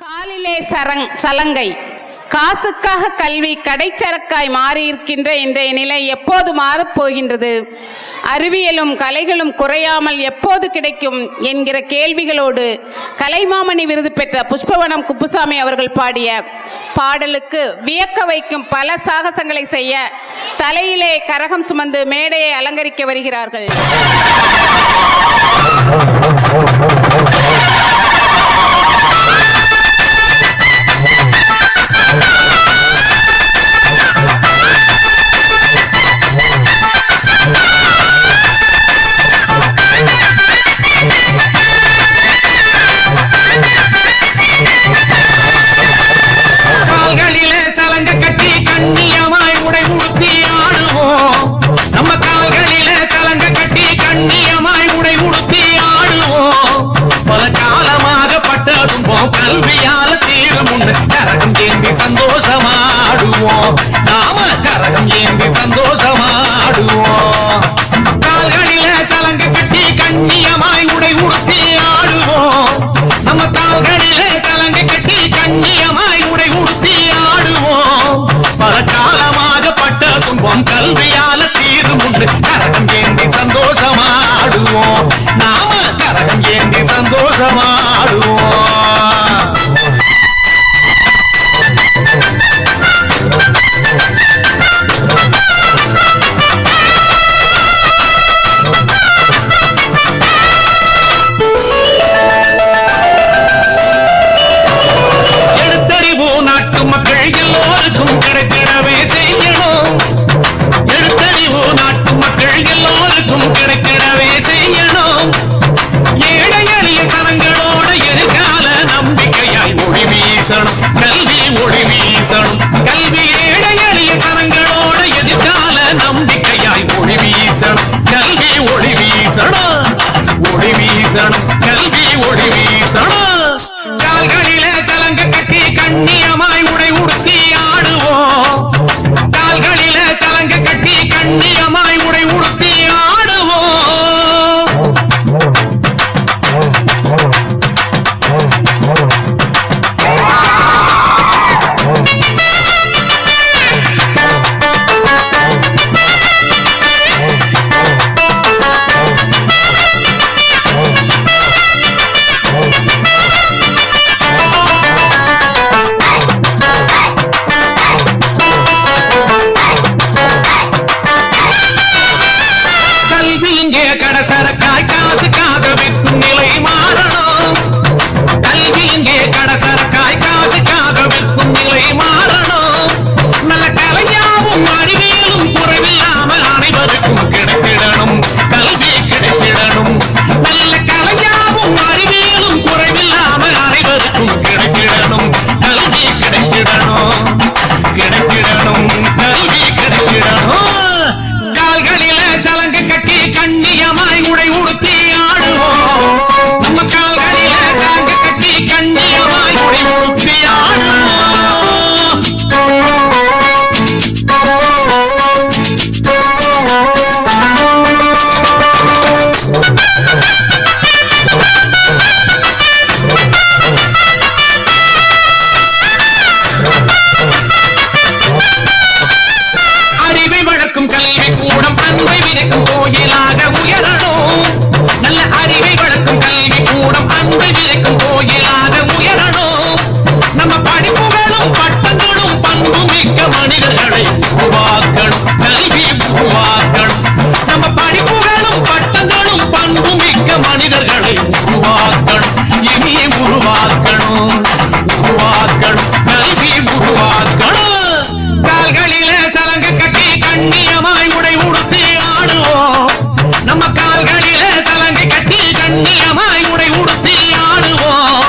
காலிலே சலங்கை, காசுக்காக கல்வி கடைச்சரக்காய் மாறியிருக்கின்ற இன்றைய நிலை எப்போது மாறப்போகின்றது? அறிவியலும் கலைகளும் குறையாமல் எப்போது கிடைக்கும் என்கிற கேள்விகளோடு கலைமாமணி விருது பெற்ற புஷ்பவனம் குப்புசாமி அவர்கள் பாடிய பாடலுக்கு வியக்க வைக்கும் பல சாகசங்களை செய்ய தலையிலே கரகம் சுமந்து மேடையை அலங்கரிக்க வருகிறார்கள். கல்வியால தீரும் கரகம் ஏந்தி சந்தோஷமாடுவோம், நாம கரகம் ஏந்தி சந்தோஷமாடுவோம். கால்களில சலங்க கட்டி கண்ணியமாய் உடை உடுத்தி ஆடுவோம், நம்ம கால்களில சலங்க கட்டி கண்ணியமாய் உடை உடுத்தி ஆடுவோம். பல காலமாக பட்ட துன்பம் கல்வியால தீரும் கரகம் ஏந்தி சந்தோஷமாடுவோம், நாம கரகம் ஏந்தி சந்தோஷமாடுவோம். எழுத்தறிவு நாட்டு மக்கள் எல்லோருக்கும் கிடைத்திடவே செய்யணும், எழுத்தறிவு நாட்டு மக்கள் எல்லோருக்கும் கிடைத்திடவே செய்யணும். ஏழை எளிய தரங்களோட எதிர்கால நம்பிக்கையாய் ஒளி வீசணும், கல்வி ஒளி வீசணும். கல்வி ஏழை எளிய தரங்களோட எதிர்கால நம்பிக்கையாய் ஒளி வீசணும், கல்வி ஒளி வீசணும், ஒளி வீசணும், கல்வி ஒளி வீசணும். கால்களிலே சலங்க கட்டி கண்ணியமாய் உடை உடுத்தி ஆடுவோம், கால்களிலே சலங்க கட்டி கண்ணியமாய் உடை உடுத்தி ஆடுவோம். கடசரக்காய் காசுக்காக விற்கும் நிலை மாறணும், கல்வி இங்கே கடசரக்காய் காசுக்காக விற்கும் நிலை மாறணும். நல்ல கலையாவும் அறிவியலும் குறைவில்லாம அனைவருக்கும் கிடைத்திடணும், கல்வி கிடைத்திடணும். நல்ல கலையாவும் அறிவியலும் குறைவில்லாம அனைவருக்கும் கிடைத்திடணும், கல்வி கிடைத்திடணும், கிடைத்திடணும், கல்வி கிடைத்திடணும். கால்களில சலங்க கட்டி கண்ணியமாய் உடை உடுத்தி ஆடுவோம், நம்ம கால்களில சலங்க கட்டி கண்ணியமாய் உடை உடுத்தி ஆடுவோம். அறிவை வளர்க்கும் கல்வி கூடம் அன்பை விதைக்கும் கோயிலாக உயரணும், நல்ல அறிவை வளர்க்கும் கல்வி கூடம் அன்பை விதைக்கும் கோயிலாக உயரணும். நம்ம படிப்புகளும் பட்டங்களும் பண்புமிக்க மனிதர்களை உருவாக்கணும், கல்வி உருவாக்கணும். நம்ம படிப்புகளும் பட்டங்களும் பண்புமிக்க மனிதர்களை உருவாக்கணும், இனி உருவாக்கணும், உருவாக்கணும், கல்வி உருவாக்கணும். கால்களில சலங்க கட்டி கண்ணியமாய் உடை உடுத்தி ஆடுவோம், நம்ம கால்களில சலங்க கட்டி கண்ணியமாய் உடை உடுத்தி ஆடுவோம்.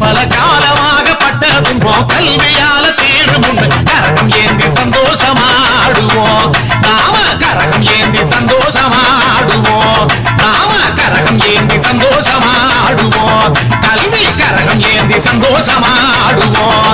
பல காலமாக பட்ட துன்பம் கல்வியால தீரும் கரகம் ஏந்தி சந்தோஷமாடுவோம், நாம கரகம் ஏந்தி சந்தோஷமாடுவோம், நாம கரகம் ஏந்தி சந்தோஷமாடுவோம், கல்வி கரகம் ஏந்தி சந்தோஷமாடுவோம்.